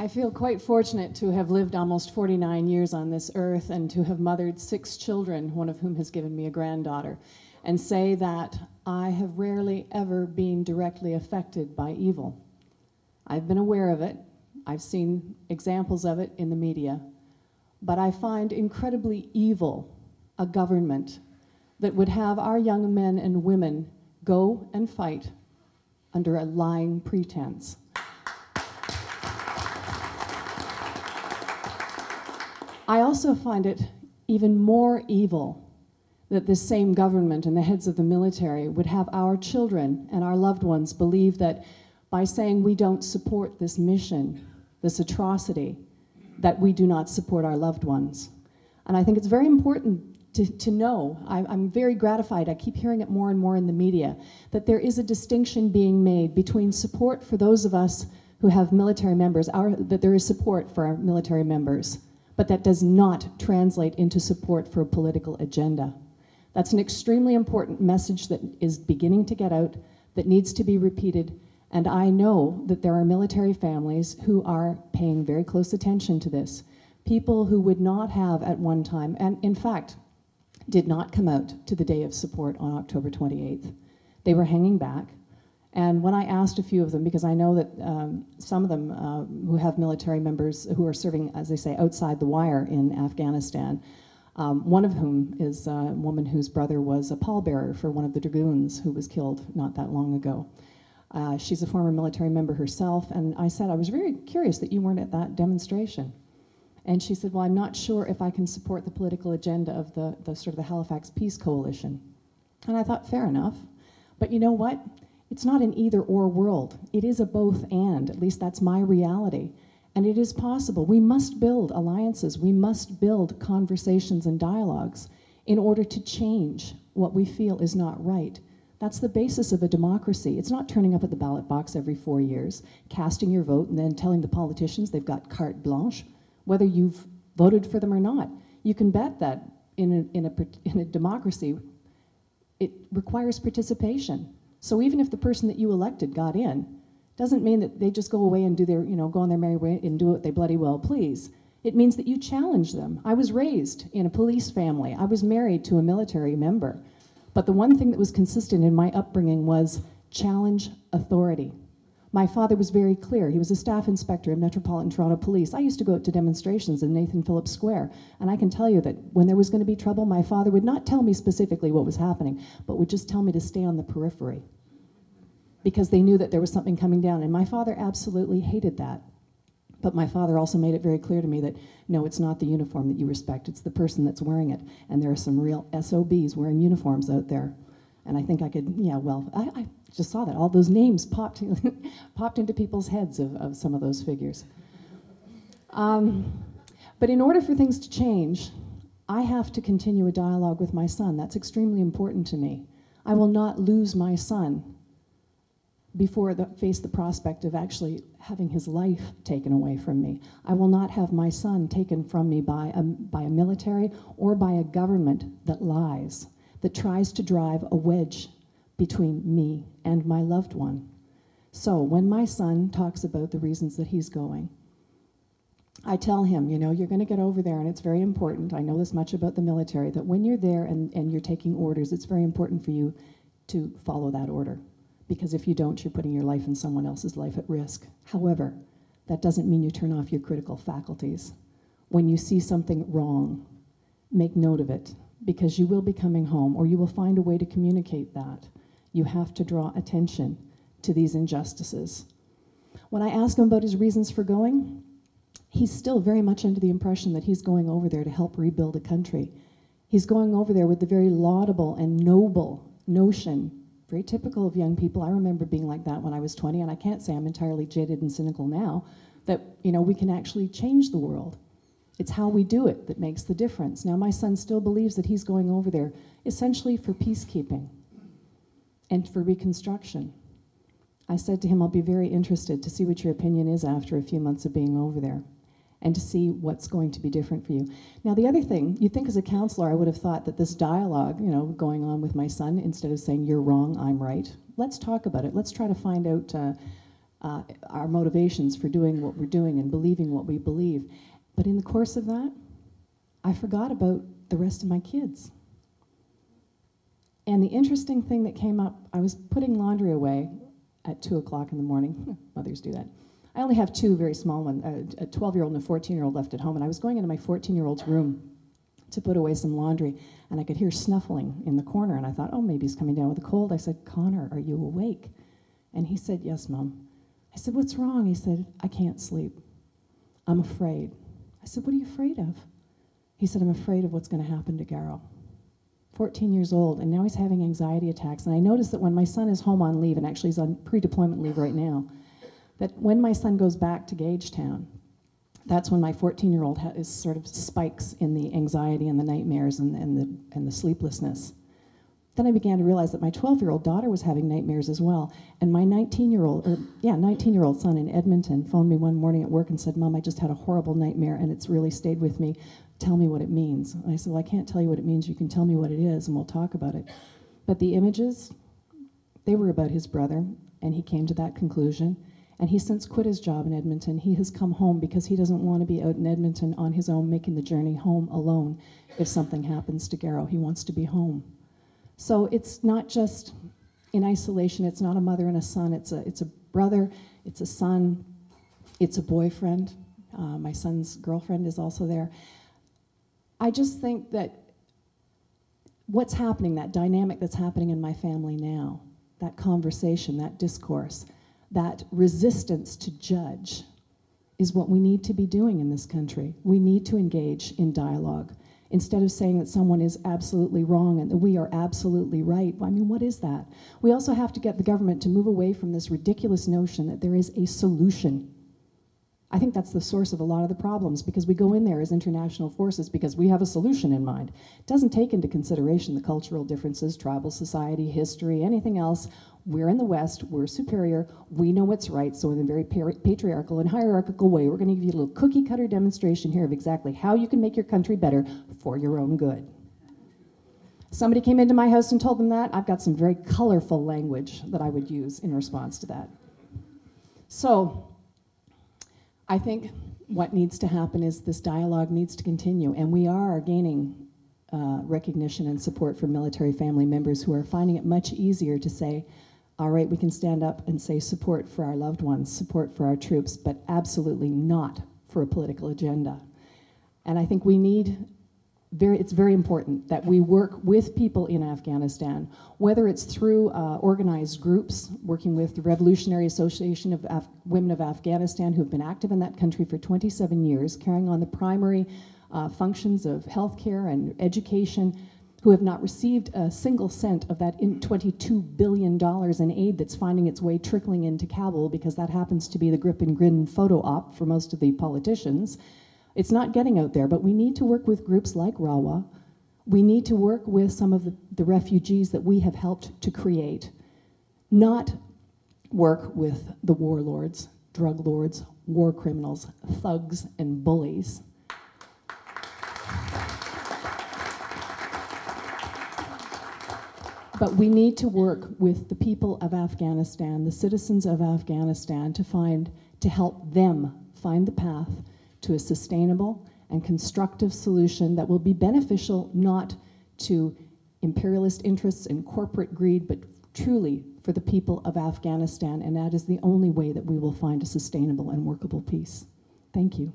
I feel quite fortunate to have lived almost 49 years on this earth and to have mothered 6 children, one of whom has given me a granddaughter, and say that I have rarely ever been directly affected by evil. I've been aware of it. I've seen examples of it in the media. But I find incredibly evil a government that would have our young men and women go and fight under a lying pretense. I also find it even more evil that this same government and the heads of the military would have our children and our loved ones believe that by saying we don't support this mission, this atrocity, that we do not support our loved ones. And I think it's very important to know, I'm very gratified, I keep hearing it more and more in the media, that there is a distinction being made between support for those of us who have military members, that there is support for our military members, but that does not translate into support for a political agenda. That's an extremely important message that is beginning to get out, that needs to be repeated, and I know that there are military families who are paying very close attention to this. People who would not have at one time, and in fact, did not come out to the day of support on October 28th. They were hanging back. And when I asked a few of them, because I know that some of them who have military members who are serving, as they say, outside the wire in Afghanistan, one of whom is a woman whose brother was a pallbearer for one of the dragoons who was killed not that long ago. She's a former military member herself, and I said, I was very curious that you weren't at that demonstration. And she said, well, I'm not sure if I can support the political agenda of the sort of the Halifax Peace Coalition. And I thought, fair enough. But you know what? It's not an either-or world. It is a both-and. At least that's my reality. And it is possible. We must build alliances. We must build conversations and dialogues in order to change what we feel is not right. That's the basis of a democracy. It's not turning up at the ballot box every 4 years, casting your vote, and then telling the politicians they've got carte blanche, whether you've voted for them or not. You can bet that in a democracy, it requires participation. So even if the person that you elected got in, doesn't mean that they just go away and do their, go on their merry way and do what they bloody well please. It means that you challenge them. I was raised in a police family. I was married to a military member. But the one thing that was consistent in my upbringing was challenge authority. My father was very clear. He was a staff inspector in Metropolitan Toronto Police. I used to go out to demonstrations in Nathan Phillips Square, and I can tell you that when there was going to be trouble, my father would not tell me specifically what was happening, but would just tell me to stay on the periphery, because they knew that there was something coming down, and my father absolutely hated that. But my father also made it very clear to me that, no, it's not the uniform that you respect, it's the person that's wearing it, and there are some real SOBs wearing uniforms out there. And I think I could, I just saw that. All those names popped into people's heads of some of those figures. But in order for things to change, I have to continue a dialogue with my son. That's extremely important to me. I will not lose my son before face the prospect of actually having his life taken away from me. I will not have my son taken from me by a military or by a government that lies, that tries to drive a wedge between me and my loved one. So when my son talks about the reasons that he's going, I tell him, you're going to get over there, and it's very important. I know this much about the military, that when you're there and you're taking orders, it's very important for you to follow that order. Because if you don't, you're putting your life and someone else's life at risk. However, that doesn't mean you turn off your critical faculties. When you see something wrong, make note of it, because you will be coming home, or you will find a way to communicate that. You have to draw attention to these injustices. When I ask him about his reasons for going, he's still very much under the impression that he's going over there to help rebuild a country. He's going over there with the very laudable and noble notion, very typical of young people. I remember being like that when I was 20, and I can't say I'm entirely jaded and cynical now, that we can actually change the world. It's how we do it that makes the difference. Now, my son still believes that he's going over there essentially for peacekeeping and for reconstruction. I said to him, I'll be very interested to see what your opinion is after a few months of being over there, and to see what's going to be different for you. Now, the other thing, you'd think as a counselor, I would have thought that this dialogue, going on with my son, instead of saying, you're wrong, I'm right, let's talk about it. Let's try to find out our motivations for doing what we're doing and believing what we believe. But in the course of that, I forgot about the rest of my kids. And the interesting thing that came up, I was putting laundry away at 2 o'clock in the morning. Mothers do that. I only have two very small ones, a 12-year-old and a 14-year-old left at home, and I was going into my 14-year-old's room to put away some laundry, and I could hear snuffling in the corner, and I thought, oh, maybe he's coming down with a cold. I said, Connor, are you awake? And he said, yes, Mom. I said, what's wrong? He said, I can't sleep. I'm afraid. I said, what are you afraid of? He said, I'm afraid of what's going to happen to Garrow. 14 years old, and now he's having anxiety attacks. And I noticed that when my son is home on leave, and actually he's on pre-deployment leave right now, that when my son goes back to Gagetown, that's when my 14-year-old is sort of spikes in the anxiety and the nightmares and the sleeplessness. Then I began to realize that my 12-year-old daughter was having nightmares as well. And my 19-year-old son in Edmonton phoned me one morning at work and said, Mom, I just had a horrible nightmare and it's really stayed with me. Tell me what it means. And I said, well, I can't tell you what it means. You can tell me what it is and we'll talk about it. But the images, they were about his brother, and he came to that conclusion. And he's since quit his job in Edmonton. He has come home because he doesn't want to be out in Edmonton on his own, making the journey home alone if something happens to Garrow. He wants to be home. So it's not just in isolation. It's not a mother and a son. It's a brother, it's a son, it's a boyfriend. My son's girlfriend is also there. I just think that what's happening, that dynamic that's happening in my family now, that conversation, that discourse, that resistance to judge is what we need to be doing in this country. We need to engage in dialogue. Instead of saying that someone is absolutely wrong and that we are absolutely right. I mean, what is that? We also have to get the government to move away from this ridiculous notion that there is a solution. I think that's the source of a lot of the problems, because we go in there as international forces because we have a solution in mind. It doesn't take into consideration the cultural differences, tribal society, history, anything else. We're in the West, we're superior, we know what's right, so in a very patriarchal and hierarchical way, we're going to give you a little cookie-cutter demonstration here of exactly how you can make your country better for your own good. Somebody came into my house and told them that. I've got some very colorful language that I would use in response to that. So, I think what needs to happen is this dialogue needs to continue, and we are gaining recognition and support from military family members who are finding it much easier to say, all right, we can stand up and say support for our loved ones, support for our troops, but absolutely not for a political agenda. And I think we need, it's very important that we work with people in Afghanistan, whether it's through organized groups, working with the Revolutionary Association of Women of Afghanistan, who have been active in that country for 27 years, carrying on the primary functions of healthcare and education, who have not received a single cent of that $22 billion in aid that's finding its way trickling into Kabul, because that happens to be the grip and grin photo op for most of the politicians. It's not getting out there, but we need to work with groups like RAWA. We need to work with some of the refugees that we have helped to create, not work with the warlords, drug lords, war criminals, thugs, and bullies. But we need to work with the people of Afghanistan, the citizens of Afghanistan, to help them find the path to a sustainable and constructive solution that will be beneficial not to imperialist interests and corporate greed, but truly for the people of Afghanistan, and that is the only way that we will find a sustainable and workable peace. Thank you.